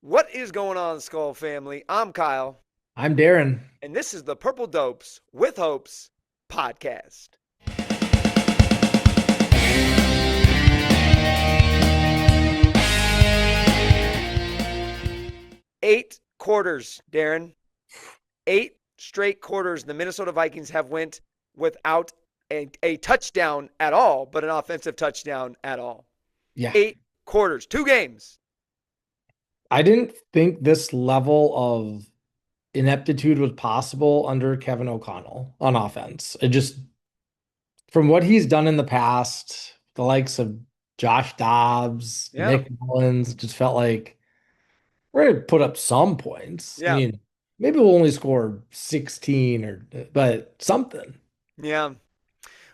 What is going on, Skull family? I'm Kyle, I'm Darin. and this is the Purple Dopes with Hopes podcast. 8 quarters, Darin. 8 straight quarters. The Minnesota Vikings have went without a touchdown at all, but an offensive touchdown at all. Yeah, 8 quarters, 2 games. I didn't think this level of ineptitude was possible under Kevin O'Connell on offense. It just, from what he's done in the past, the likes of Josh Dobbs, Yeah, Nick Mullins, it just felt like we're going to put up some points. I yeah, mean, maybe we'll only score 16 but something. yeah.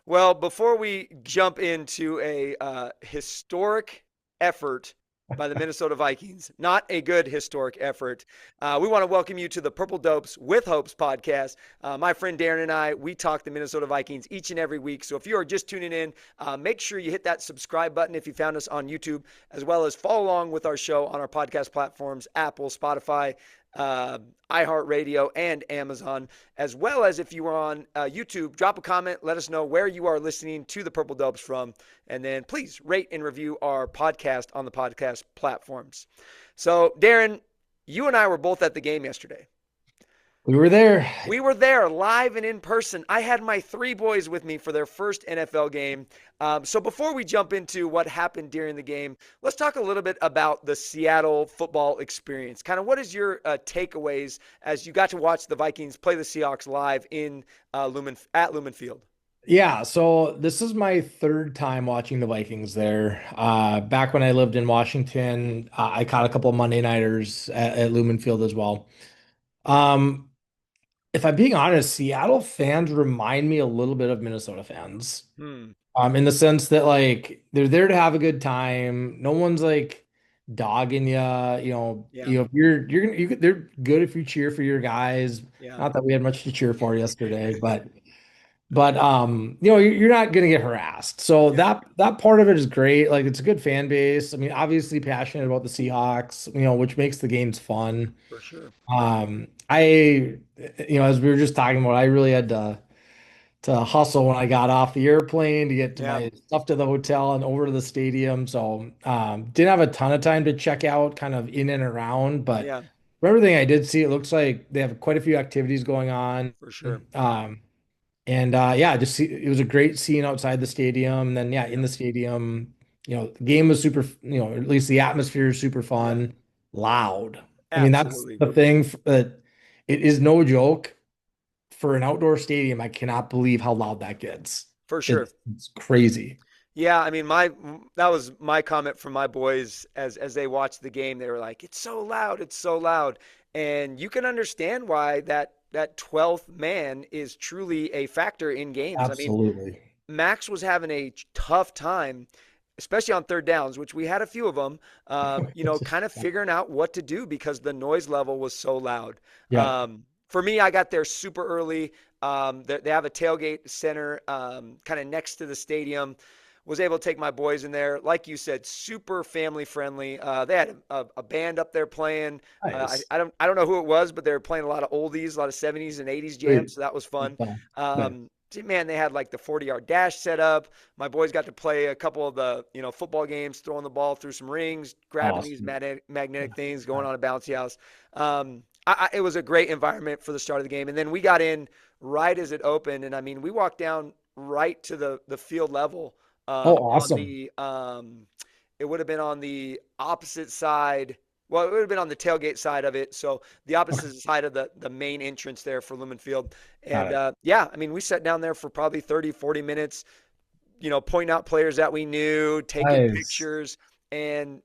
Well, before we jump into a historic effort by the Minnesota Vikings, not a good historic effort, we want to welcome you to the Purple Dopes with Hopes podcast. My friend Darin and I, we talk the Minnesota Vikings each and every week. So if you are just tuning in, make sure you hit that subscribe button if you found us on YouTube, as well as follow along with our show on our podcast platforms, Apple, Spotify, uh, iHeartRadio, and Amazon, as well as if you are on YouTube, drop a comment, let us know where you are listening to the Purple Dubs from, and then please rate and review our podcast on the podcast platforms. So, Darin, you and I were both at the game yesterday. We were there. We were there live and in person. I had my 3 boys with me for their first NFL game. So before we jump into what happened during the game, let's talk a little bit about the Seattle football experience. Kind of what is your takeaways as you got to watch the Vikings play the Seahawks live in Lumen Field? Yeah, so this is my third time watching the Vikings there. Back when I lived in Washington, I caught a couple of Monday nighters at Lumen Field as well. Um, if I'm being honest, Seattle fans remind me a little bit of Minnesota fans. Hmm. In the sense that like they're there to have a good time. No one's like dogging you. Yeah. If you're gonna they're good if you cheer for your guys. Yeah. Not that we had much to cheer for yesterday, but you're not gonna get harassed. So Yeah. that part of it is great. Like it's a good fan base. I mean, obviously passionate about the Seahawks, which makes the games fun. For sure. As we were just talking about, I really had to hustle when I got off the airplane to get to Yeah. my stuff to the hotel and over to the stadium. So didn't have a ton of time to check out kind of in and around, but Yeah. from everything I did see, it looks like they have quite a few activities going on. For sure. Um, it was a great scene outside the stadium. And then, yeah, in Yeah. the stadium, the game was super, at least the atmosphere is super Yeah. fun, loud. I mean, that's Absolutely. the thing that it is no joke for an outdoor stadium. I cannot believe how loud that gets. For sure. It's crazy. Yeah, I mean, my that was my comment from my boys as they watched the game. They were like, "It's so loud, it's so loud," and you can understand why that 12th man is truly a factor in games. I mean, Absolutely. Max was having a tough time, especially on third downs, which we had a few of them. Kind of figuring out what to do because the noise level was so loud. Yeah. For me, I got there super early. They have a tailgate center kind of next to the stadium. Was able to take my boys in there. Like you said, super family friendly. They had a band up there playing. Nice. I don't know who it was, but they were playing a lot of oldies, a lot of 70s and 80s Great. jams. So that was fun. Nice. Man, they had like the 40-yard dash set up. My boys got to play a couple of the football games, throwing the ball through some rings, grabbing these Awesome. magnetic things, going on a bouncy house. It was a great environment for the start of the game, and then we got in right as it opened, and I mean we walked down right to the field level Oh, on awesome. the it would have been on the opposite side. Well, it would have been on the tailgate side of it. So the opposite side of the main entrance there for Lumen Field. Got And it. yeah, I mean, we sat down there for probably 30, 40 minutes, pointing out players that we knew, taking Nice. pictures. And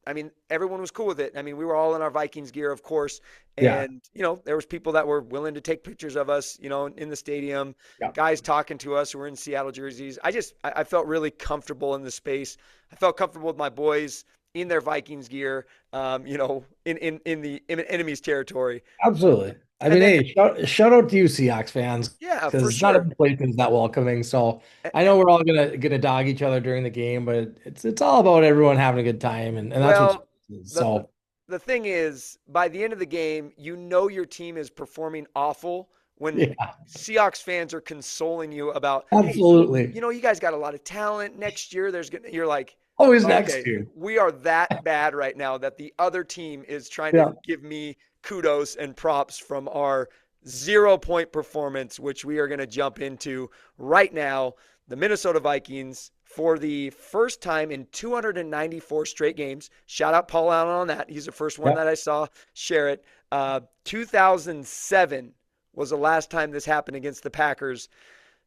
I mean, everyone was cool with it. I mean, we were all in our Vikings gear, of course. Yeah. And, there was people that were willing to take pictures of us, in the stadium, Yeah. guys talking to us who were in Seattle jerseys. I felt really comfortable in the space. I felt comfortable with my boys in their Vikings gear, in the enemy's territory. Absolutely. I And mean, then, hey, shout out to you, Seahawks fans, yeah, for because not sure. every place is that welcoming. So I know we're all gonna dog each other during the game, but it's all about everyone having a good time, and that's what Well, sports is. the So the thing is, by the end of the game, you know your team is performing awful when Yeah, Seahawks fans are consoling you about, hey, absolutely. you guys got a lot of talent. Next year, you're like, Always next okay, to. we are that bad right now that the other team is trying to Yeah. give me kudos and props from our 0 point performance, which we are going to jump into right now. The Minnesota Vikings, for the first time in 294 straight games. Shout out Paul Allen on that. He's the first one Yep. that I saw share it. 2007 was the last time this happened against the Packers.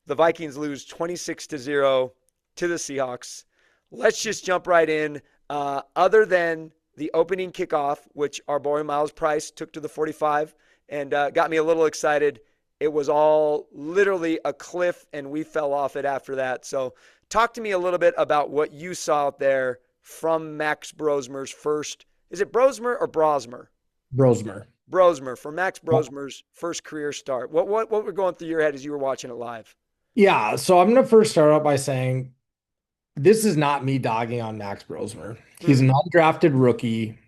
The Vikings lose 26-0 to the Seahawks. Let's just jump right in. Other than the opening kickoff, which our boy Miles Price took to the 45 and got me a little excited, it was all literally a cliff, and we fell off it after that. So, talk to me a little bit about what you saw out there from Max Brosmer's first. Is it Brosmer or Brosmer? Brosmer. Brosmer, for Max Yep. Brosmer's first career start. What were going through your head as you were watching it live? Yeah, so I'm gonna first start out by saying this is not me dogging on Max Brosmer. He's Hmm, an undrafted rookie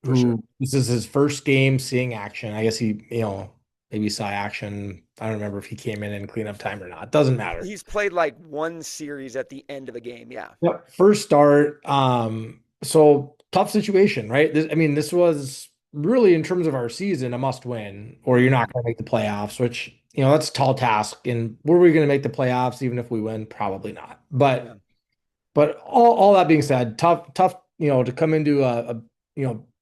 for sure. who this is his first game seeing action. I guess he, maybe saw action. I don't remember if he came in cleanup time or not. Doesn't matter. He's played like one series at the end of a game. Yeah. Yep. First start. So tough situation, right? I mean, this was really in terms of our season a must win, or you're Hmm. not going to make the playoffs, which, that's a tall task. And were we going to make the playoffs even if we win? Probably not. Yeah. But all that being said, tough, to come into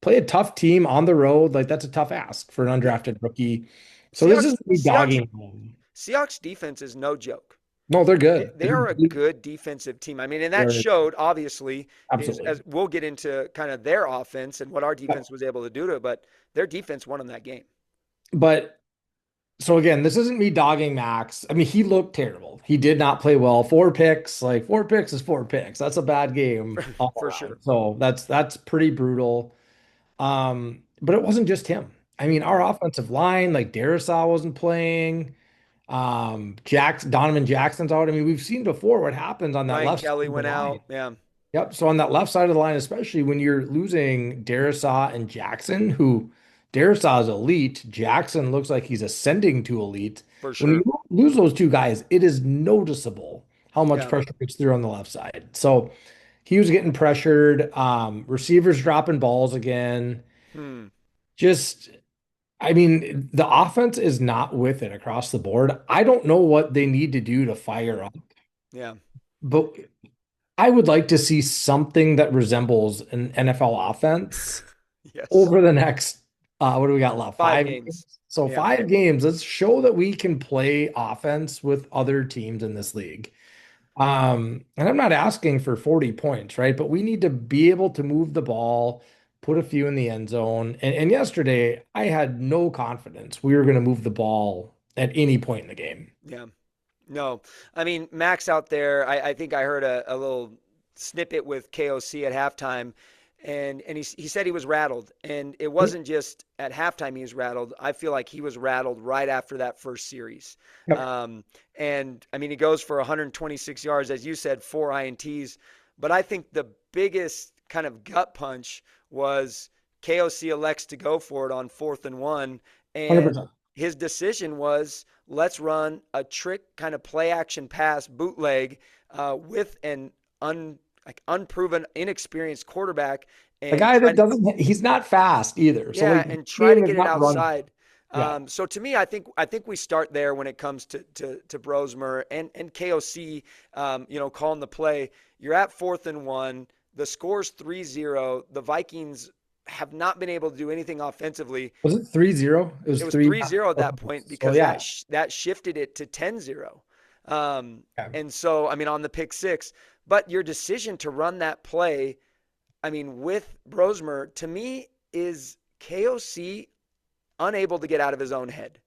play a tough team on the road, like that's a tough ask for an Yeah. undrafted rookie. So this Seahawks is me Seahawks dogging them. Seahawks defense is no joke. No, they're They, good. they are a good defensive team. I mean, and that They're showed obviously is absolutely. as we'll get into kind of their offense and what our defense was able to do to it, but their defense won them that game. But so again, this isn't me dogging Max. I mean, he looked terrible. He did not play well. Four picks, like four picks is four picks. That's a bad game all For around. sure. So that's pretty brutal. But it wasn't just him. I mean, our offensive line, like Darisaw wasn't playing. Donovan Jackson's out. I mean, we've seen before what happens on that Ryan left side Kelly of the went line. out. Yeah, Yep. So on that left side of the line, especially when you're losing Darisaw and Jackson, who Darisaw is elite, Jackson looks like he's ascending to elite. for When you sure. lose those two guys, it is noticeable how much Yeah. pressure gets through on the left side. So he was getting pressured. Receivers dropping balls again. Hmm. Just, I mean, the offense is not with it across the board. I don't know what they need to do to fire up, Yeah. but I would like to see something that resembles an NFL offense Yes. over the next, what do we got left? 5 games. Five games. So Yeah. 5 games. Let's show that we can play offense with other teams in this league. And I'm not asking for 40 points, right? But we need to be able to move the ball, put a few in the end zone. And yesterday, I had no confidence we were going to move the ball at any point in the game. Yeah. No, I mean Max out there. I think I heard a little snippet with KOC at halftime, and he said he was rattled, and it wasn't just at halftime he was rattled. I feel like he was rattled right after that first series. Yep. Um, and I mean he goes for 126 yards, as you said, 4 INTs. But I think the biggest kind of gut punch was KOC elects to go for it on 4th and 1, and 100%. his decision was let's run a trick kind of play action pass bootleg with an unproven, inexperienced quarterback The and guy try that to doesn't, he's not fast either. So yeah like the and try to game is get it not run. outside. Yeah. So to me, I think we start there when it comes to Brosmer and KOC. Calling the play. You're at 4th and 1. The score's 3-0. The Vikings have not been able to do anything offensively. Was it 3-0? It It was was three. 3-0 at that point So because yeah. that shifted it to 10-0. Um, Yeah. and so, I mean, on the pick six, but your decision to run that play, I mean, with Brosmer, to me, is KOC unable to get out of his own head.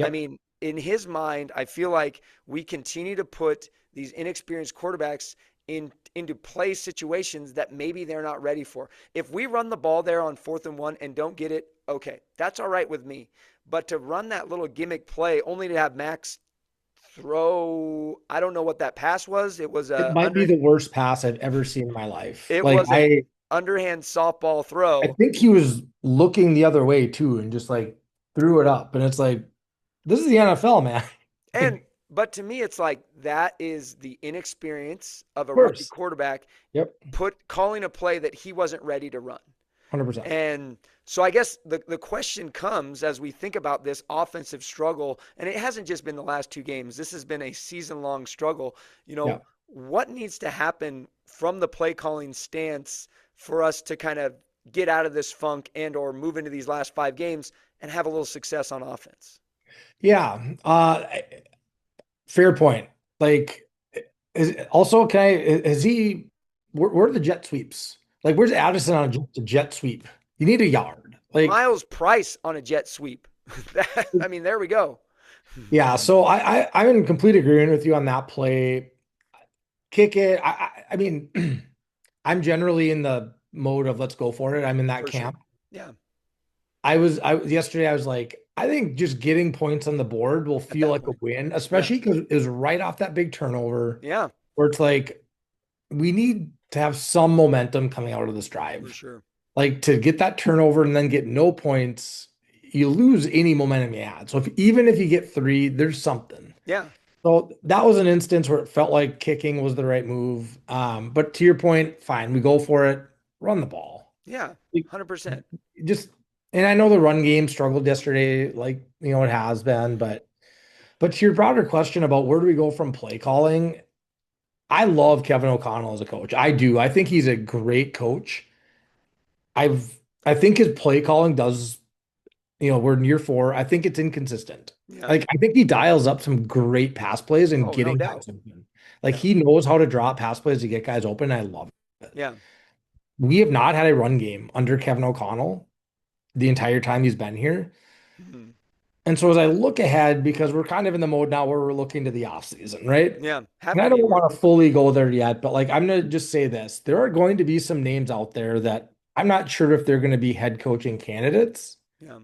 I Yep. mean, in his mind, I feel like we continue to put these inexperienced quarterbacks into play situations that maybe they're not ready for. If we run the ball there on 4th and 1 and don't get it, okay, that's all right with me. But to run that little gimmick play only to have Max throw, I don't know what that pass was. It was It a might be under the worst pass I've ever seen in my life. it Like was an underhand softball I throw. think he was looking the other way too and just like threw it up. And it's like, this is the NFL, man. Like, And but to me, it's like that is the inexperience of of a rookie course. quarterback Yep. calling a play that he wasn't ready to run. 100%. And so I guess the question comes as we think about this offensive struggle, and it hasn't just been the last two games. This has been a season long struggle. Yeah. What needs to happen from the play calling stance for us to kind of get out of this funk and or move into these last five games and have a little success on offense? Yeah. Fair point. Like, is also okay. Is he where are the jet sweeps? Like, where's Addison on a jet sweep? You need a yard. Like, Miles Price on a jet sweep. I mean, there we go. yeah, so I'm in complete agreement with you on that play. Kick it. I mean, I'm generally in the mode of let's go for it. I'm in that For sure. camp. Yeah. I was yesterday, I was like, I think just getting points on the board will At feel that like a point. win, Yeah. especially because it was right off that big turnover Yeah. where it's like we need to have some momentum coming out of this For drive. sure. Like to get that turnover and then get no points, you lose any momentum you had. So even if you get three, there's something. Yeah. So that was an instance where it felt like kicking was the right move. But to your point, fine, we go for it, run the ball. Yeah. Like, 100%. just, and I know the run game struggled yesterday, like it has been, but to your broader question about where do we go from play calling, I love Kevin O'Connell as a coach. I do. I think he's a great coach. I think his play calling does, we're in year four. I think it's inconsistent. Yeah. Like I think he dials up some great pass plays and Oh, no getting doubt. guys open. Like Yeah. he knows how to draw pass plays to get guys open. I love it. Yeah. We have not had a run game under Kevin O'Connell the entire time he's been here. Mhm. And so as I look ahead, because we're kind of in the mode now where we're looking to the off season, right? Yeah. Have And I to be. don't want to fully go there yet, but like I'm gonna just say this. There are going to be some names out there that I'm not sure if they're going to be head coaching candidates. Yeah.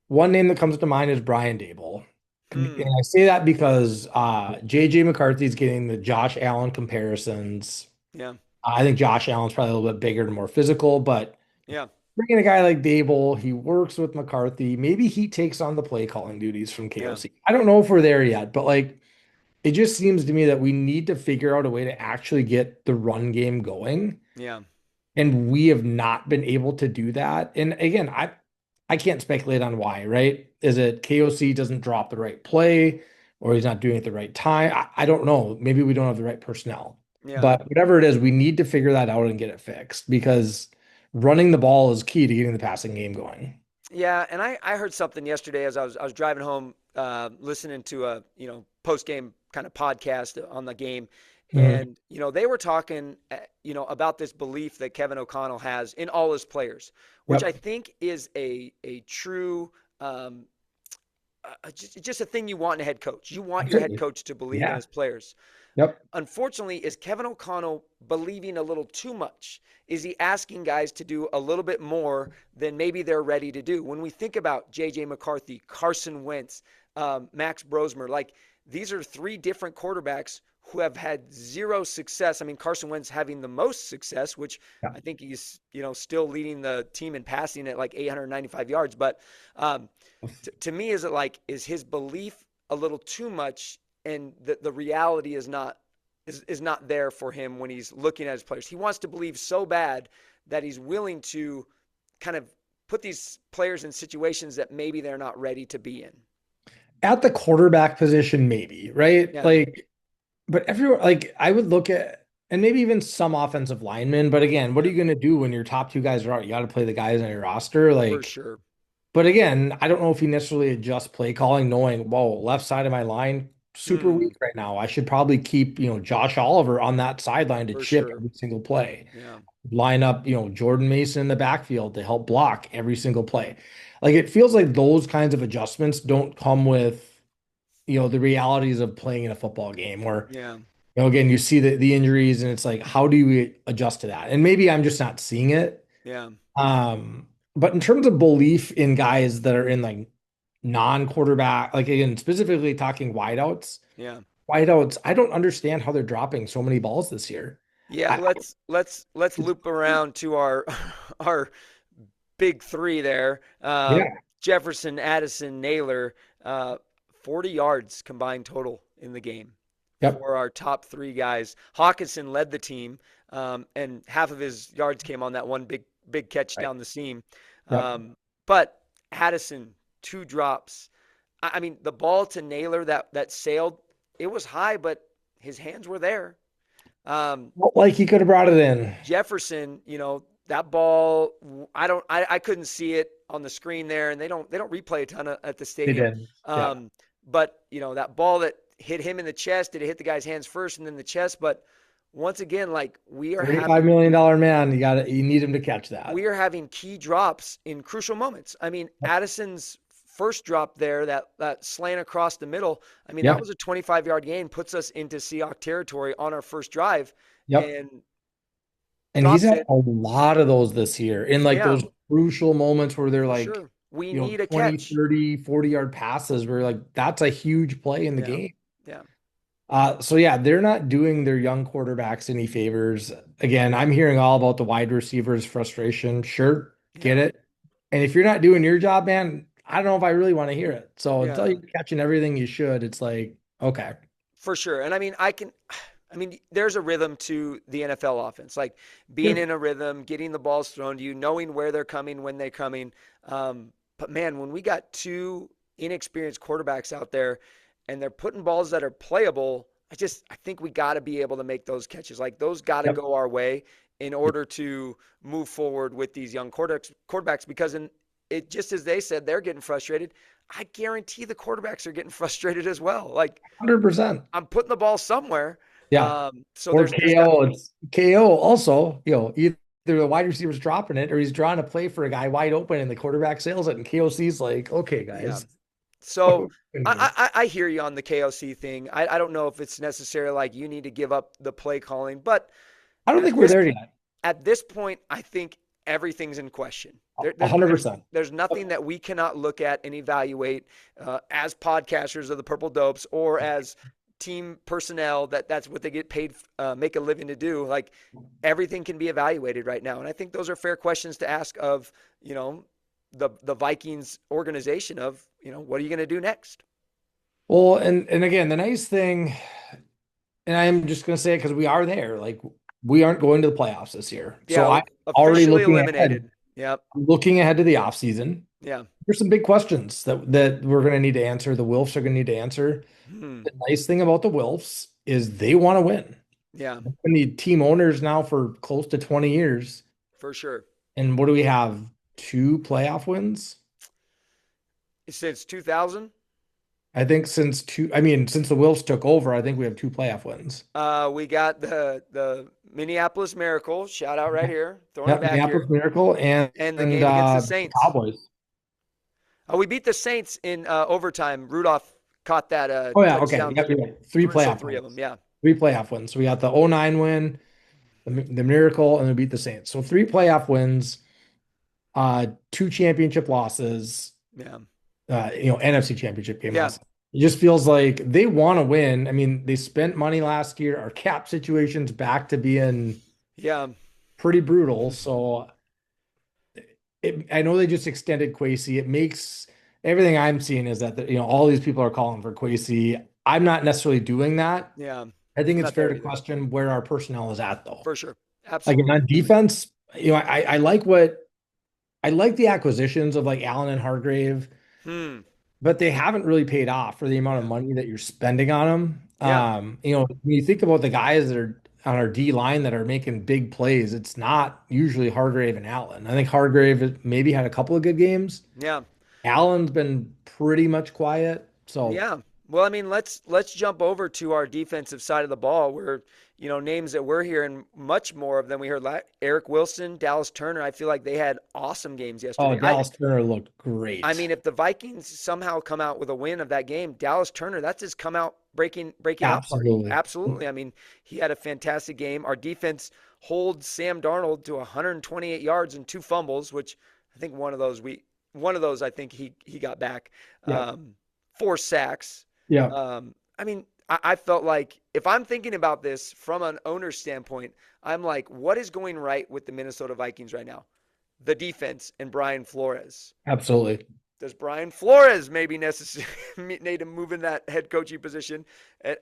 One name that comes to mind is Brian Dable. And Hmm. I say that because JJ McCarthy's getting the Josh Allen comparisons. Yeah. I think Josh Allen's probably a little bit bigger and more physical, but Yeah. bringing a guy like Dable, he works with McCarthy. Maybe he takes on the play calling duties from Yeah. KOC. I don't know if we're there yet, but like it just seems to me that we need to figure out a way to actually get the run game going. Yeah. And we have not been able to do that. And again, I can't speculate on why, right? Is it KOC doesn't drop the right play or he's not doing it at the right time? I don't know. Maybe we don't have the right personnel. Yeah. But whatever it is, we need to figure that out and get it fixed because running the ball is key to getting the passing game going. Yeah, and I heard something yesterday as I was driving home, listening to a post game kind of podcast on the game, Mhm. and they were talking about this belief that Kevin O'Connell has in all his players, which I Yep. think is a true just a thing you want in a head coach. You want your head Absolutely. coach to believe in Yeah. his players. Yep. Unfortunately, is Kevin O'Connell believing a little too much? Is he asking guys to do a little bit more than maybe they're ready to do? When we think about J.J. McCarthy, Carson Wentz, Max Brosmer, like these are three different quarterbacks who have had zero success. I mean, Carson Wentz having the most success, which Yeah. I think he's still leading the team in passing at like 895 yards. But to me, is his belief a little too much, and the reality is not there for him when he's looking at his players. He wants to believe so bad that he's willing to kind of put these players in situations that maybe they're not ready to be in. At the quarterback position, maybe, right? Yeah, Like, but everyone, like, I would look at, and maybe even some offensive linemen. But again, what are yeah, you going to do when your top two guys are out? You got to play the guys on your roster. for Like, sure. but again, I don't know if he necessarily adjusts play calling, knowing, whoa, left side of my line, super Hmm, weak right now. I should probably keep, Josh Oliver on that sideline to for chip sure. every single play. Yeah, Line up, Jordan Mason in the backfield to help block every single play. Like it feels like those kinds of adjustments don't come with, the realities of playing in a football game where, yeah, again, you see the injuries and it's like, how do we adjust to that? And maybe I'm just not seeing it. yeah, But in terms of belief in guys that are in like non-quarterback, like again, specifically talking wideouts, yeah. I don't understand how they're dropping so many balls this year. Yeah, let's loop around to our our big three there. Yeah. Jefferson, Addison, Naylor, uh, 40 yards combined total in the game Yep. for our top three guys. Hawkinson led the team, and half of his yards came on that one big catch Right. down the seam. Yep. But Addison, two drops. I mean, the ball to Naylor that sailed, it was high, but his hands were there. Um, Felt like he could have brought it in. Jefferson, that ball, I couldn't see it on the screen there, and they don't replay a ton at the They stadium. did. Yeah. Um, but that ball that hit him in the chest, did it hit the guy's hands first and then the chest? But once again, like $35 million man, you need him to catch that. we are having key drops in crucial moments. I mean, Addison's first drop there, that slant across the middle. I mean, that Yep. was a 25-yard gain, puts us into Seahawk territory on our first drive, Yep. and And he's drops had it. a lot of those this year in like Yeah, those crucial moments where they're for like, sure. We need a 20, catch. 30, 40 yard passes where like that's a huge play in the Yeah. game. Yeah. So yeah, they're not doing their young quarterbacks any favors. Again, I'm hearing all about the wide receivers frustration. Sure, get Yeah. it. And if you're not doing your job, man, I don't know if I really want to hear it. So until Yeah. you're catching everything you should, it's like, okay. For sure. And I mean, I mean, there's a rhythm to the NFL offense, like being Sure. in a rhythm, getting the balls thrown to you, knowing where they're coming, when they're coming. But man, when we got two inexperienced quarterbacks out there and they're putting balls that are playable, I think we got to be able to make those catches. Like those got to Yep. go our way in order to move forward with these young quarterbacks because it just as they said, they're getting frustrated. I guarantee the quarterbacks are getting frustrated as well. Like 100%. I'm putting the ball somewhere. Yeah. So Or there's got to KO. be. It's KO also, either the wide receiver's dropping it or he's drawing a play for a guy wide open and the quarterback sails it and KOC's like, okay, Yeah. guys. What are So we doing here? I hear you on the KOC thing. I don't know if it's necessarily like you need to give up the play calling, but I don't at think we're this there yet. at this point, I think everything's in question. There, A there's hundred there's percent. there's nothing that we cannot look at and evaluate as podcasters of the Purple Dopes or as team personnel that's what they get paid, make a living to do. Like everything can be evaluated right now, and I think those are fair questions to ask of the Vikings organization of what are you going to do next? Well, and again, the nice thing, and I'm just gonna say it because we are there. Like we aren't going to the playoffs this year. So Yeah, I'm already officially eliminated. Yep. looking ahead to the offseason. Yeah. There's some big questions that we're gonna need to answer. The Wilfs are gonna need to answer. Hmm. The nice thing about the Wilfs is they want to win. Yeah, We need team owners now for close to 20 years. for sure. And what do we have? Two playoff wins? Since 2000, I think since the Wilfs took over, I think we have two playoff wins. we got the Minneapolis Miracle. Shout out right here, throwing it Yep, back Minneapolis here, Miracle and the and game against the the Saints. Cowboys. We beat the Saints in overtime. Rudolph caught that Oh yeah, okay. touchdown. Yep, you're right. Three So playoff three of them. wins. Yeah, Three playoff wins. So we got the '09 win, the Miracle, and we beat the Saints. So three playoff wins, two championship losses, yeah, NFC championship game yeah, losses. It just feels like they want to win. I mean, they spent money last year. Our cap situation's back to being yeah, pretty brutal. So I know they just extended Quasi. It makes everything I'm seeing is that all these people are calling for Quasi. I'm not necessarily doing that. yeah. I think I'm it's not fair there to either. question where our personnel is at, though. For sure, Again, absolutely. on defense, I like the acquisitions of like Allen and Hargrave, Hmm. but they haven't really paid off for the amount of Yeah, money that you're spending on them. yeah, When you think about the guys that are on our D line that are making big plays, it's not usually Hargrave and Allen. I think Hargrave maybe had a couple of good games. yeah. Allen's been pretty much quiet. So, Yeah. Well, I mean, let's jump over to our defensive side of the ball where, names that we're hearing much more of than we heard Eric Wilson, Dallas Turner. I feel like they had awesome games oh, yesterday. I Dallas Turner looked I great. mean, if the Vikings somehow come out with a win of that game, Dallas Turner, that's his come out breaking out party. Absolutely. Absolutely. I mean, he had a fantastic game. Our defense holds Sam Darnold to 128 yards and two fumbles, which I think one of those I think he got back. Yeah. Four sacks. Yeah. I mean, I felt like if I'm thinking about this from an owner's standpoint, I'm like, what is going right with the Minnesota Vikings right now? The defense and Brian Flores. Absolutely. Does Brian Flores maybe necessary need to move in that head coaching position?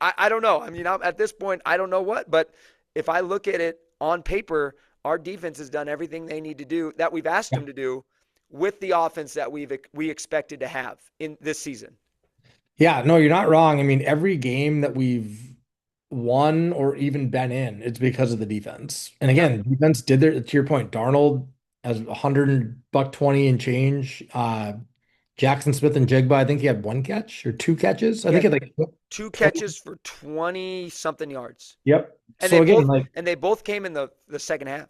I don't know. I mean, at this point, I don't know what. But if I look at it on paper, our defense has done everything they need to do that we've asked them to do with the offense that we expected to have in this season. Yeah, no, you're not wrong. I mean, every game that we've won or even been in, it's because of the defense. And Yeah. again, defense did their, to your point, Darnold has 100 buck 20 and change. Jackson Smith and Jigba, I think he had one catch or two catches. I He think he had had like two 20. catches for 20 something yards. Yep. And they So again, both like, and they both came in the second half.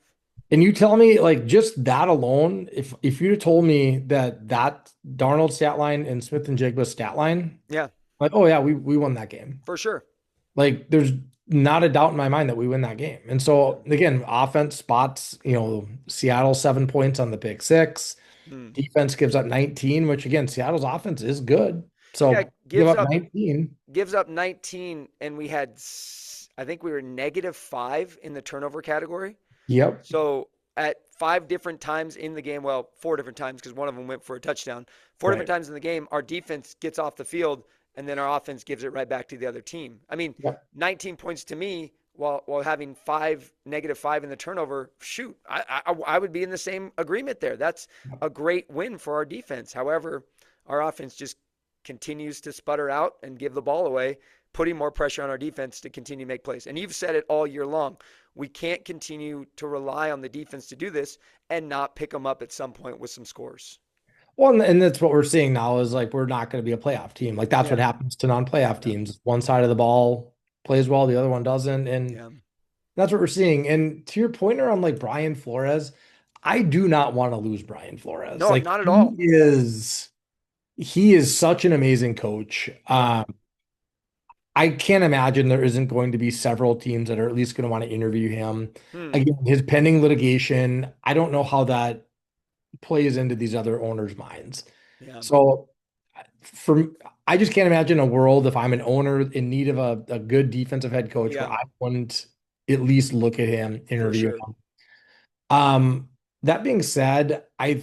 and you tell me like just that alone, if you'd have told me that Darnold stat line and Smith and Jigba stat line, Yeah, like, oh yeah, we won that game. for sure. Like there's not a doubt in my mind that we win that game. And Yeah. so again, offense spots, Seattle 7 points on the pick six. Hmm. Defense gives up 19, which again, Seattle's offense is good. Yeah, So give up 19. gives up 19, and we had I think we were -5 in the turnover category. Yep. So at five different times in the game, well, four different times because one of them went for a touchdown. Four different Right. times in the game, our defense gets off the field, and then our offense gives it right back to the other team. I mean, Yep. 19 points to me while having -5 in the turnover. Shoot, I would be in the same agreement there. That's a great win for our defense. However, our offense just continues to sputter out and give the ball away, putting more pressure on our defense to continue to make plays. And you've said it all year long. We can't continue to rely on the defense to do this and not pick them up at some point with some scores. Well, and that's what we're seeing now is like we're not going to be a playoff team. Like that's what Yeah. happens to non-playoff Yeah. teams. One side of the ball plays well, the other one doesn't. And Yeah. that's what we're seeing. And to your point around like Brian Flores, I do not want to lose Brian Flores. No, Like not at all. he is such an amazing coach. Yeah. I can't imagine there isn't going to be several teams that are at least going to want to interview him. Hmm. Again, his pending litigation, I don't know how that plays into these other owners' minds. Yeah. So for I just can't imagine a world if I'm an owner in need of a good defensive head coach where Yeah. I wouldn't at least look at him, For interview sure. him. That being said, I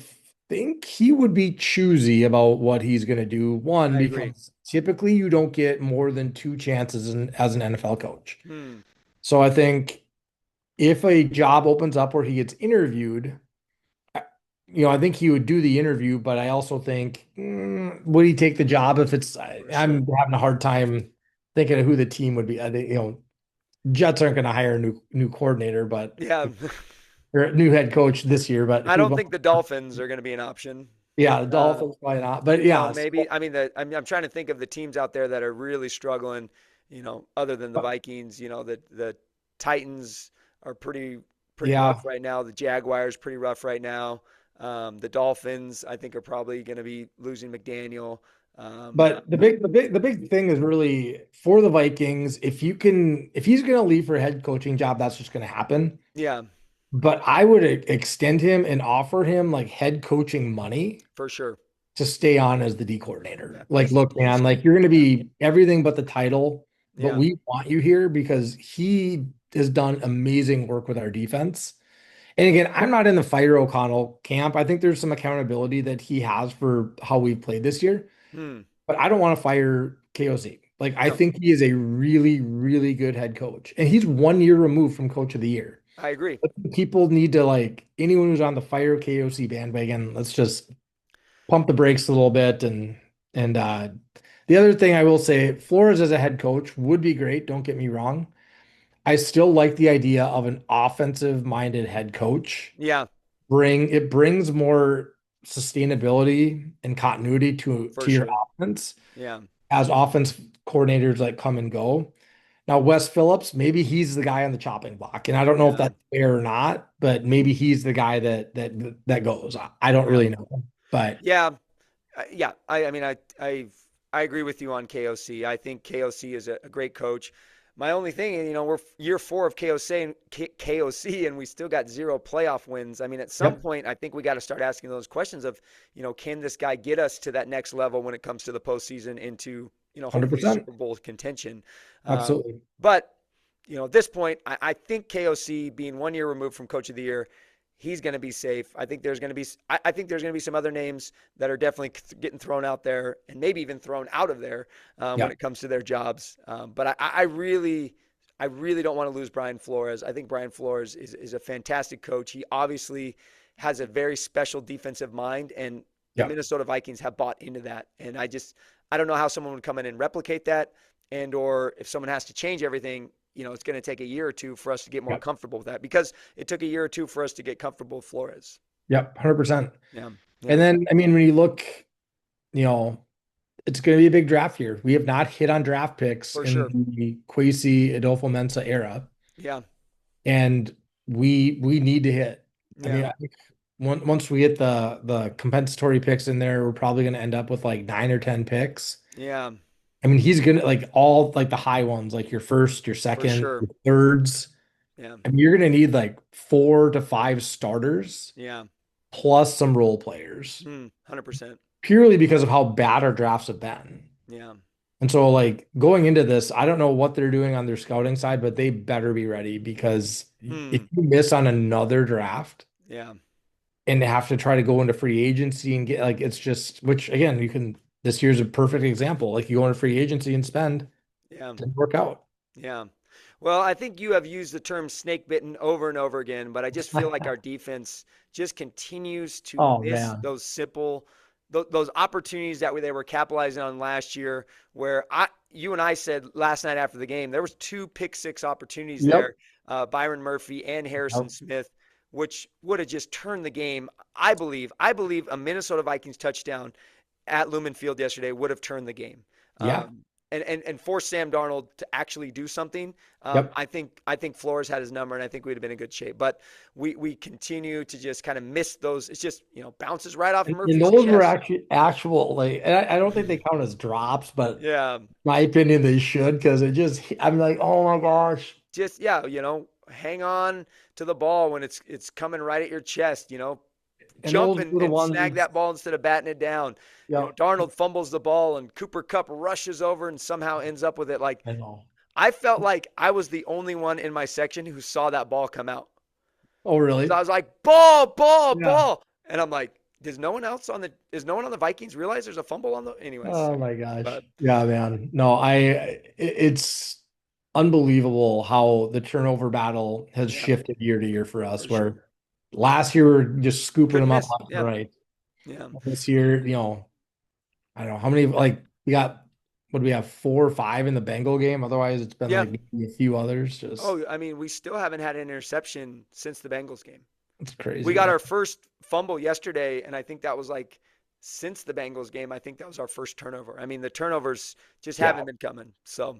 think he would be choosy about what he's going to do. One, I agree. because typically you don't get more than two chances as an NFL coach. Hmm. So I think if a job opens up where he gets interviewed, I think he would do the interview, but I also think, would he take the job if it's, For sure. I'm having a hard time thinking of who the team would be. Jets aren't going to hire a new coordinator, but Yeah. or a new head coach this year, but I who don't knows? think the Dolphins are going to be an option. Yeah, the Uh, Dolphins probably not. But yeah, maybe. I mean, I'm trying to think of the teams out there that are really struggling. Other than the Vikings. The Titans are pretty yeah. rough right now. The Jaguars pretty rough right now. The Dolphins, I think, are probably going to be losing McDaniel. But the big thing is really for the Vikings, if he's going to leave for a head coaching job, that's just going to happen. Yeah, But I would extend him and offer him like head coaching money for sure. to stay on as the D Yeah, coordinator. Like, as look, man, like you're going to be everything but the title, but yeah, we want you here because he has done amazing work with our defense. And again, I'm not in the Fire O'Connell camp. I think there's some accountability that he has for how we've played this year, hmm, but I don't want to fire KOC. Like, I no, think he is a really, really good head coach, and he's 1 year removed from coach of the year. I agree. People need to like anyone who's on the fire KOC bandwagon, let's just pump the brakes a little bit and the other thing I will say, Flores as a head coach would be great, don't get me wrong. I still like the idea of an offensive minded head coach. Yeah, It brings more sustainability and continuity for to your sure. offense Yeah, as offense coordinators like come and go. Now, Wes Phillips, maybe he's the guy on the chopping block, and I don't know if yeah, that's fair or not, but maybe he's the guy that goes. I don't yeah, really know, but yeah. Yeah, I mean, I agree with you on KOC. I think KOC is a great coach. My only thing, we're year four of KOC, and we still got zero playoff wins. I mean, at some yep, point, I think we got to start asking those questions of, can this guy get us to that next level when it comes to the postseason into hopefully 100%. Super Bowl contention. Um, Absolutely. but at this point, I think KOC being 1 year removed from Coach of the Year, he's going to be safe. I think there's going to be I think there's going to be some other names that are definitely getting thrown out there and maybe even thrown out of there when Yeah. it comes to their jobs. But I really don't want to lose Brian Flores. I think Brian Flores is a fantastic coach. He obviously has a very special defensive mind, and the Yeah. Minnesota Vikings have bought into that. And I don't know how someone would come in and replicate that, and or if someone has to change everything, it's going to take a year or two for us to get more Yeah. comfortable with that because it took a year or two for us to get comfortable with Flores. Yeah. 100%. Yeah, And yeah, then, I mean, when you look, you know, it's going to be a big draft year. We have not hit on draft picks for in sure. the Kwesi Adolfo-Mensah era, Yeah, and we need to hit. I yeah, mean, I think once we get the compensatory picks in there, we're probably going to end up with like 9 or 10 picks. yeah, I mean, he's gonna like all like the high ones, like your first, your for second, sure. your thirds. Yeah, I mean, you're gonna need like 4 to 5 starters yeah, plus some role players, 100%. purely because of how bad our drafts have been. Yeah, And so, like going into this, I don't know what they're doing on their scouting side, but they better be ready because if hmm, you miss on another draft yeah, and have to try to go into free agency and get like it's just, which again, you can, this year's a perfect example. Like you go into free agency and spend, yeah. didn't work out. Yeah. Well, I think you have used the term snake bitten over and over again, but I just feel like our defense just continues to Oh miss man. those simple, those opportunities that they were capitalizing on last year. Where you and I said last night after the game, there was two pick six opportunities Yep. there, Byron Murphy and Harrison Yep. Smith, which would have just turned the game. I believe a Minnesota Vikings touchdown at Lumen Field yesterday would have turned the game. Yeah. Um, and force Sam Darnold to actually do something. Yep. I think Flores had his number, and I think we'd have been in good shape. But we continue to just kind of miss those. It's just bounces right off And Murphy's those were chest. actually actual like, and I don't think they count as drops, but Yeah, my opinion they should because it just I'm like, oh my gosh. just yeah, hang on to the ball when it's coming right at your chest. And Jump those and, were the and snag ones. that ball instead of batting it down. Yep. Darnold fumbles the ball and Cooper Kupp rushes over and somehow ends up with it. Like I know. I felt like I was the only one in my section who saw that ball come out. Oh So I really? was like, ball, ball, Yeah. ball. And I'm like, does no one on the Vikings realize there's a fumble on the anyways? Oh my gosh. But Yeah, man. No, it's unbelievable how the turnover battle has yeah, shifted year to year for us, for sure. where last year we were just scooping Couldn't them up miss. left and Yeah. right. Yeah. This year, I don't know how many, like we got, what do we have, 4 or 5 in the Bengal game? Otherwise, it's been Yeah. like maybe a few others. Just Oh, I mean, we still haven't had an interception since the Bengals game. it's We crazy, got man. our first fumble yesterday, and I think that was like since the Bengals game, I think that was our first turnover. I mean, the turnovers just Yeah. haven't been coming. So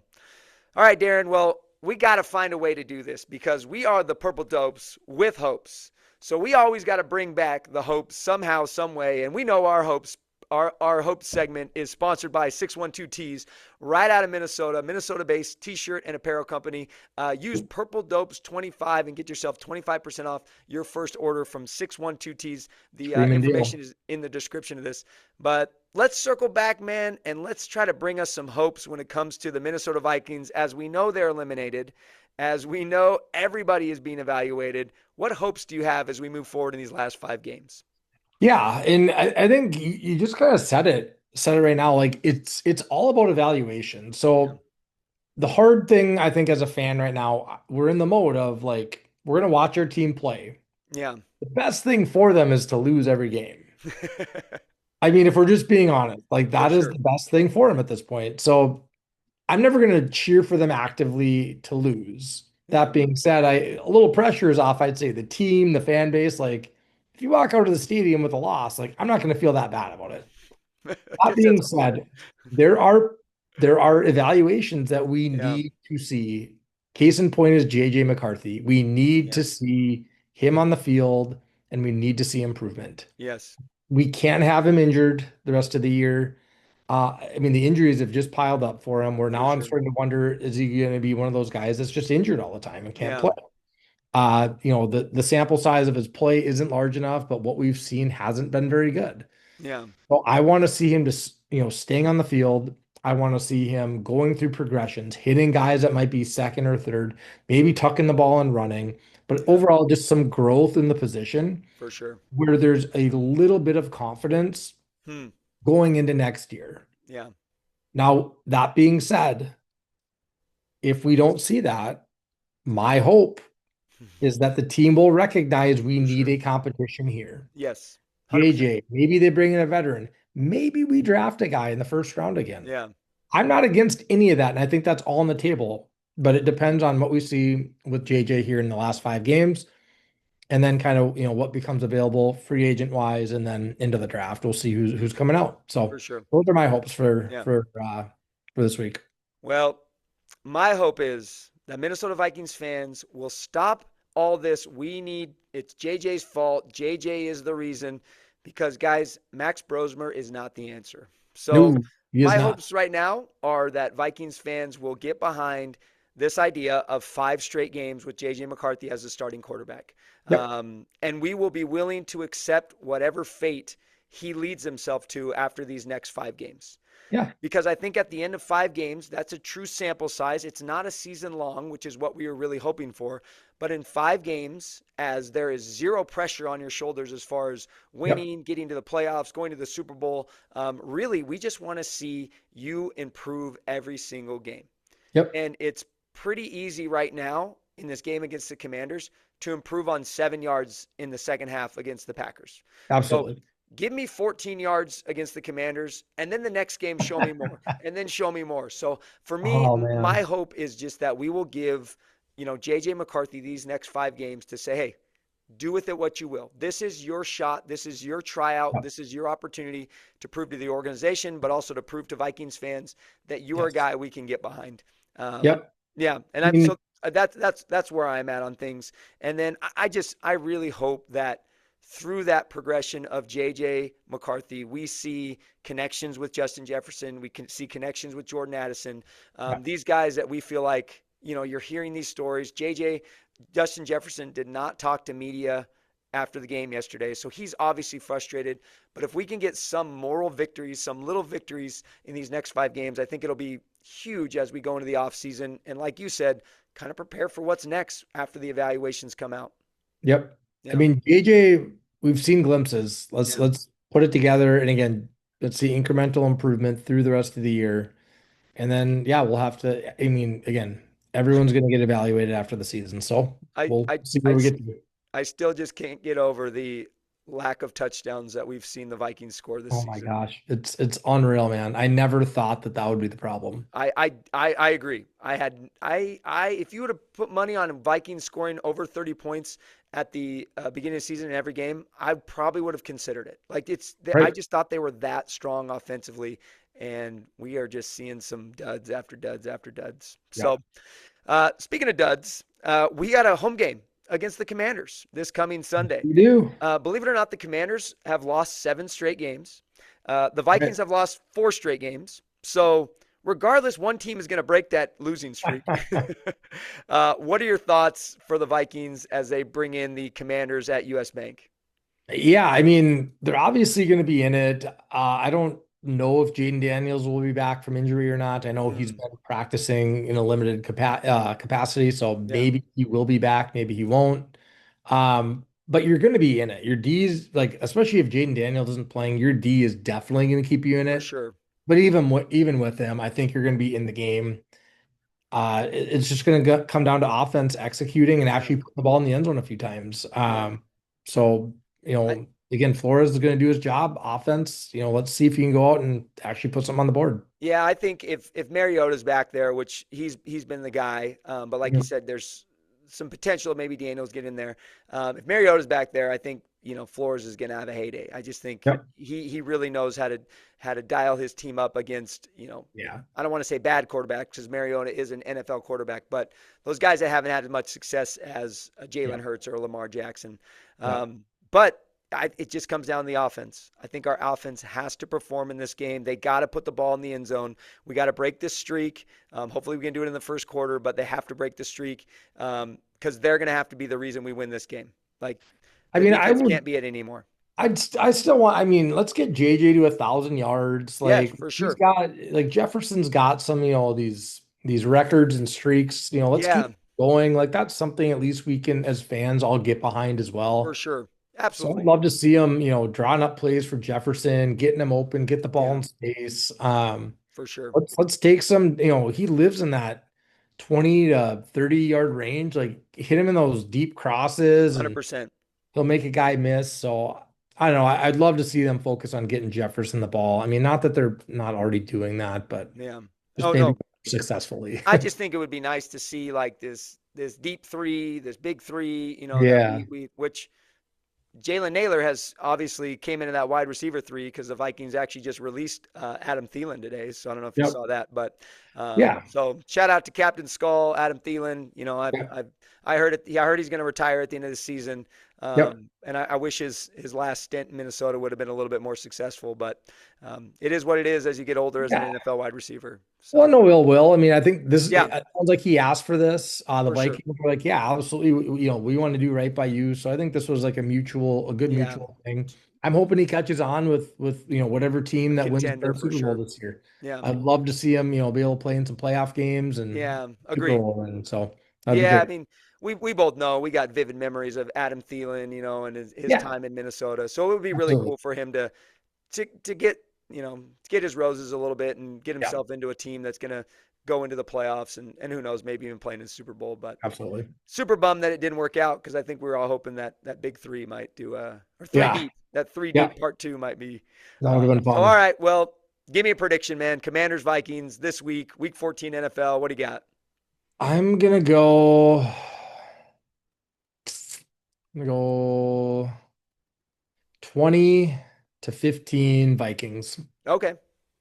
all right, Darin. Well, we got to find a way to do this because we are the Purple Dopes with hopes. So we always got to bring back the hopes somehow, some way. And we know our hopes. Our hope segment is sponsored by 612Tees right out of Minnesota, Minnesota-based t-shirt and apparel company. Use Purple Dopes 25 and get yourself 25% off your first order from 612Tees. The Screaming information deal. is in the description of this. But let's circle back, man, and let's try to bring us some hopes when it comes to the Minnesota Vikings. As we know they're eliminated, as we know everybody is being evaluated. What hopes do you have as we move forward in these last 5 games? Yeah, and I think you just kind of said it right now. Like it's all about evaluation. Yeah. So the hard thing I think as a fan right now, we're in the mode of like we're gonna watch our team play. Yeah. The best thing for them is to lose every game. I mean, if we're just being honest, like For that is sure. the best thing for them at this point. So I'm never going to cheer for them actively to lose. Yeah. That being said, a little pressure is off, I'd say the team, the fan base. Like if you walk out of the stadium with a loss, like I'm not going to feel that bad about it. I That guess that's being a point. said, there are there are evaluations that we Yeah. need to see. Case in point is JJ McCarthy. We need to Yes. see him on the field and we need to see improvement. Yes. We can't have him injured the rest of the year. I mean, the injuries have just piled up for him. Where For now I'm sure. starting to wonder, is he going to be one of those guys that's just injured all the time and can't Yeah. play? The sample size of his play isn't large enough, but what we've seen hasn't been very good. Yeah. So I want to see him just, staying on the field. I want to see him going through progressions, hitting guys that might be second or third, maybe tucking the ball and running, but Yeah, overall, just some growth in the position for sure. where there's a little bit of confidence Hmm. going into next year. Yeah. Now, that being said, if we don't see that, my hope is that the team will recognize we For need sure. a competition here. Yes. 100%. JJ, maybe they bring in a veteran. Maybe we draft a guy in the first round again. Yeah, I'm not against any of that, and I think that's all on the table. But it depends on what we see with JJ here in the last 5 games, and then kind of what becomes available free agent wise, and then into the draft. We'll see who's coming out. for So sure. those are my hopes for Yeah. for this week. Well, my hope is that Minnesota Vikings fans will stop all this. It's JJ's fault. JJ is the reason because, guys, Max Brosmer is not the answer. So, No, he is my not. hopes right now are that Vikings fans will get behind this idea of 5 straight games with JJ McCarthy as the starting quarterback. Yep. And we will be willing to accept whatever fate he leads himself to after these next 5 games. Yeah. Because I think at the end of 5 games, that's a true sample size. It's not a season long, which is what we were really hoping for. But in 5 games, as there is zero pressure on your shoulders as far as Yep. winning, getting to the playoffs, going to the Super Bowl, really, we just want to see you improve every single game. Yep. And it's pretty easy right now in this game against the Commanders to improve on 7 yards in the second half against the Packers. So Absolutely. give me 14 yards against the Commanders, and then the next game, show me more, and then show me more. So for me, Oh my man. hope is just that we will give, JJ McCarthy these next 5 games to say, hey, do with it what you will. This is your shot. This is your tryout. Yep. This is your opportunity to prove to the organization, but also to prove to Vikings fans that you are a Yes. guy we can get behind. Um, Yep. yeah, and I I'm mean, so that's where I'm at on things. And then I really hope that through that progression of JJ McCarthy, we see connections with Justin Jefferson. We can see connections with Jordan Addison. yeah. These guys that we feel like, you're hearing these stories. Justin Jefferson did not talk to media after the game yesterday, so he's obviously frustrated. But if we can get some moral victories, some little victories in these next 5 games, I think it'll be huge as we go into the offseason. And like you said, kind of prepare for what's next after the evaluations come out. Yep. I Yeah. mean, JJ, we've seen glimpses. Let's Yeah. let's put it together, and again, let's see incremental improvement through the rest of the year. And then, yeah, we'll have to. I mean, again, everyone's going to get evaluated after the season, so I, we'll I, see where I, we get to. I still just can't get over the lack of touchdowns that we've seen the Vikings score this Oh my season. gosh, it's unreal, man. I never thought that would be the problem. I agree. If you would have put money on Vikings scoring over 30 points at the beginning of the season in every game, I probably would have considered it. Like I Right. just thought they were that strong offensively, and we are just seeing some duds after duds after duds. Yeah. So, speaking of duds, we got a home game against the Commanders this coming Sunday. We do. Believe it or not, the Commanders have lost 7 straight games. The Right. Vikings have lost 4 straight games. So, regardless, one team is going to break that losing streak. What are your thoughts for the Vikings as they bring in the Commanders at US Bank? Yeah, I mean, they're obviously going to be in it. I don't know if Jaden Daniels will be back from injury or not. I know he's Mm, been practicing in a limited capacity, so yeah, maybe he will be back, maybe he won't. But you're going to be in it. Your D's like, especially if Jaden Daniels isn't playing, your D is definitely going to keep you in for it. sure. But even with him, I think you're going to be in the game. It's just going to come down to offense executing and Yeah, actually putting the ball in the end zone a few times. yeah. So I, again, Flores is going to do his job. Offense, let's see if he can go out and actually put something on the board. Yeah, I think if Mariota's back there, which he's been the guy, but like you Yeah. said, there's some potential maybe Daniels get in there. If Mariota's back there, I think Flores is going to have a heyday. I just think Yep. he really knows how to dial his team up against Yeah. I don't want to say bad quarterbacks because Mariota is an NFL quarterback, but those guys that haven't had as much success as Jalen Yeah. Hurts or Lamar Jackson. Yeah. But it just comes down to the offense. I think our offense has to perform in this game. They got to put the ball in the end zone. We got to break this streak. Hopefully, we can do it in the first quarter, but they have to break the streak because they're going to have to be the reason we win this game. Like I the mean, I defense would can't be it anymore. I still want, I mean, let's get JJ to 1,000 yards. Yes, Like for he's sure. got like Jefferson's got some, these records and streaks. Let's Yeah, keep going. Like that's something at least we can as fans all get behind as for well. sure. So I'd Absolutely. love to see him, drawing up plays for Jefferson, getting him open, get the ball Yeah, in space. for sure. Let's take some, he lives in that 20 to 30 yard range. Like hit him in those deep crosses and 100%. he'll make a guy miss. So I don't know. I'd love to see them focus on getting Jefferson the ball. I mean, not that they're not already doing that, but Yeah. just Oh maybe no. successfully. I just think it would be nice to see like this deep three, this big three, that Yeah. we which Jalen Naylor has obviously came into that wide receiver three because the Vikings actually just released Adam Thielen today. So I don't know if you Yep. saw that, but Yeah. so shout out to Captain Skull, Adam Thielen. Yep. I heard it. Yeah, I heard he's going to retire at the end of the season. Yep. And I wish his last stint in Minnesota would have been a little bit more successful, but it is what it is as you get older as an Yeah. NFL wide receiver. Well, So no ill will. I mean, I think this yeah, it sounds like he asked for this. The for sure. Vikings were like, yeah, absolutely. We want to do right by you. So I think this was like a good Yeah, mutual thing. I'm hoping he catches on with whatever team a that wins contender their for Super Bowl sure. this year. Yeah, I'd love to see him, be able to play in some playoff games and yeah, Super agreed. Bowl win. So that'd be Yeah, I great. mean, we both know we got vivid memories of Adam Thielen, and his Yeah, time in Minnesota. So it would be really absolutely. cool for him to get to get his roses a little bit and get Yeah, himself into a team that's gonna go into the playoffs and who knows, maybe even playing in the Super Bowl. But absolutely. super bummed that it didn't work out because I think we were all hoping that that big three might do or three Yeah, deep. That three yeah. deep part two might be. That would have been So all fun. right, well, give me a prediction, man. Commanders Vikings this week 14 NFL. What do you got? I'm gonna go 20 to 15 Vikings. Okay,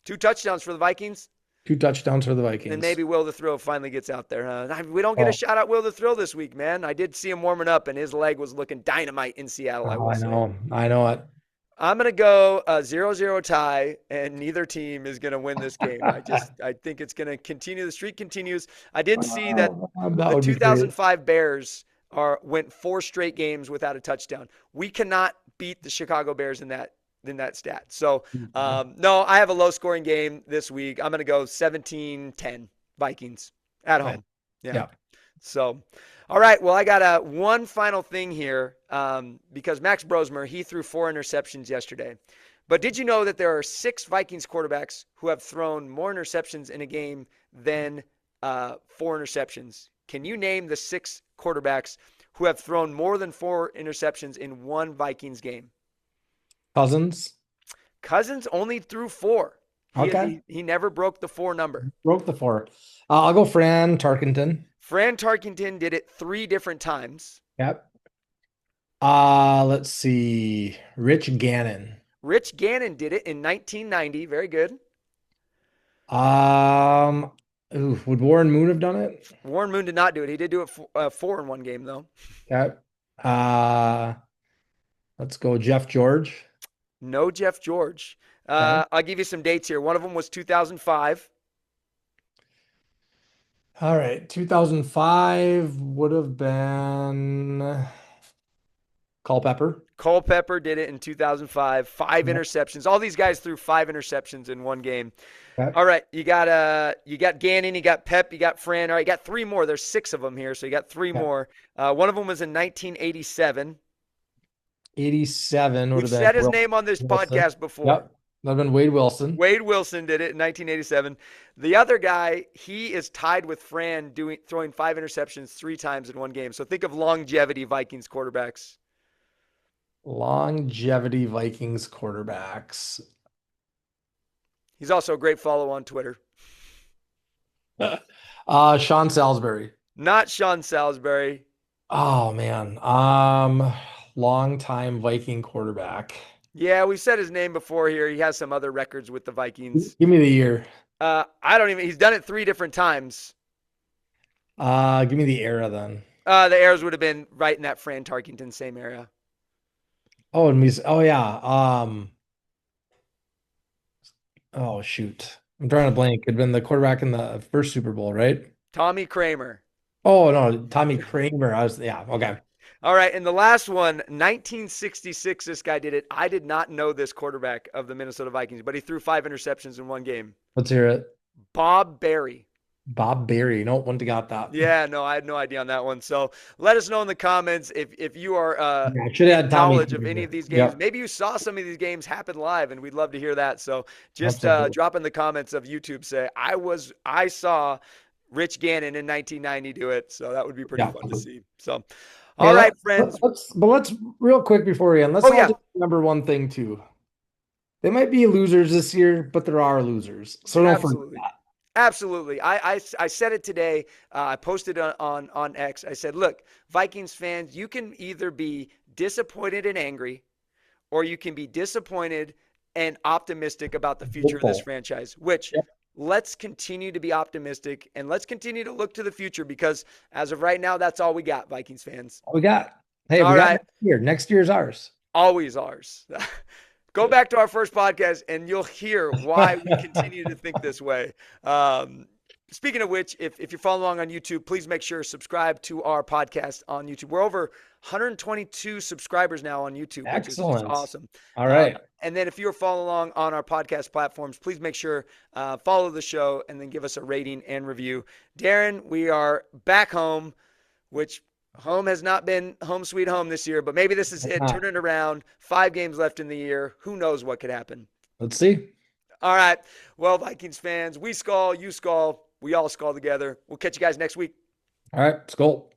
2 touchdowns for the Vikings. 2 touchdowns for the And Vikings. maybe Will the Thrill finally gets out there, huh? We don't get a Oh, shout out Will the Thrill this week, man. I did see him warming up, and his leg was looking dynamite in Seattle, I oh, will I say. know. I know it. I'm going to go a 0-0 tie, and neither team is going to win this game. I think it's going to continue. The streak continues. I did see that That the would be great. 2005 Bears went 4 straight games without a touchdown. We cannot beat the Chicago Bears in that stat. So, no, I have a low scoring game this week. I'm going to go 17-10 Vikings at Right. home. Yeah. Yeah. So, all right. Well, I got one final thing here because Max Brosmer, he threw 4 interceptions yesterday. But did you know that there are 6 Vikings quarterbacks who have thrown more interceptions in a game than 4 interceptions? Can you name the 6 quarterbacks who have thrown more than 4 interceptions in one Vikings game? Cousins. Cousins only threw 4. He Okay. he never broke the 4 number. Broke the four. I'll go Fran Tarkenton. Fran Tarkenton did it 3 different times. Yep. Let's see. Rich Gannon. Rich Gannon did it in 1990. Very good. Um, would Warren Moon have done it? Warren Moon did not do it. He did do it 4 in one game, though. Okay. Uh, let's go Jeff George. No Jeff George. Okay. I'll give you some dates here. One of them was 2005. All right. 2005 would have been Culpepper. Culpepper did it in 2005. Five Yep. interceptions. All these guys threw 5 interceptions in one game. Okay. All right, you got Gannon, you got Pep, you got Fran. All right, you got 3 more. There's 6 of them here, so you got three Yep. more. One of them was in 1987. 87 would We've have been said his name on this Wilson. podcast before. Yep. That'd have been Wade Wilson. Wade Wilson did it in 1987. The other guy, he is tied with Fran throwing 5 interceptions 3 times in one game. So think of longevity Vikings quarterbacks. Longevity Vikings quarterbacks. He's also a great follow on Twitter. Sean Salisbury. Not Sean Salisbury. Oh man. Long time Viking quarterback. Yeah, we've said his name before here. He has some other records with the Vikings. Give me the year. I don't even. He's done it 3 different times. Give me the era then. The Airs would have been right in that Fran Tarkenton same era. Oh yeah. Oh shoot. I'm trying to blank. It'd been the quarterback in the first Super Bowl, right? Tommy Kramer. Oh no, Tommy Kramer. Yeah, okay. All right, and the last one, 1966. This guy did it. I did not know this quarterback of the Minnesota Vikings, but he threw 5 interceptions in one game. Let's hear it. Bob Berry. Bob Berry. No, wouldn't have got that. Yeah, no, I had no idea on that one. So let us know in the comments if you are Yeah, I should have in had Tommy knowledge of Three any of here. these games. Yep, Maybe you saw some of these games happen live, and we'd love to hear that. So just absolutely. drop in the comments of YouTube. Say I saw Rich Gannon in 1990 do it. So that would be pretty Yeah. fun to see. So, Hey, all right, friends. let's real quick before we end, let's Oh all yeah, just remember one thing too. They might be losers this year, but there are losers. So don't forget absolutely. that. Absolutely. I said it today. I posted on X. I said, look, Vikings fans, you can either be disappointed and angry, or you can be disappointed and optimistic about the future of this Hopeful. franchise, which Yep. let's continue to be optimistic and let's continue to look to the future because as of right now, that's all we got, Vikings fans. All we got. Hey, we All got right. next year. Next year's ours. Always ours. Go back to our first podcast and you'll hear why we continue to think this way. Um, Speaking of which, if you're following along on YouTube, please make sure to subscribe to our podcast on YouTube. We're over 122 subscribers now on YouTube, which is just Excellent. awesome. All right. And then if you're following along on our podcast platforms, please make sure follow the show and then give us a rating and review. Darin, we are back home, which home has not been home sweet home this year, but maybe this is it. Turn it around. 5 games left in the year. Who knows what could happen? Let's see. All right. Well, Vikings fans, we skull, you skull, we all skull together. We'll catch you guys next week. All right. Skull.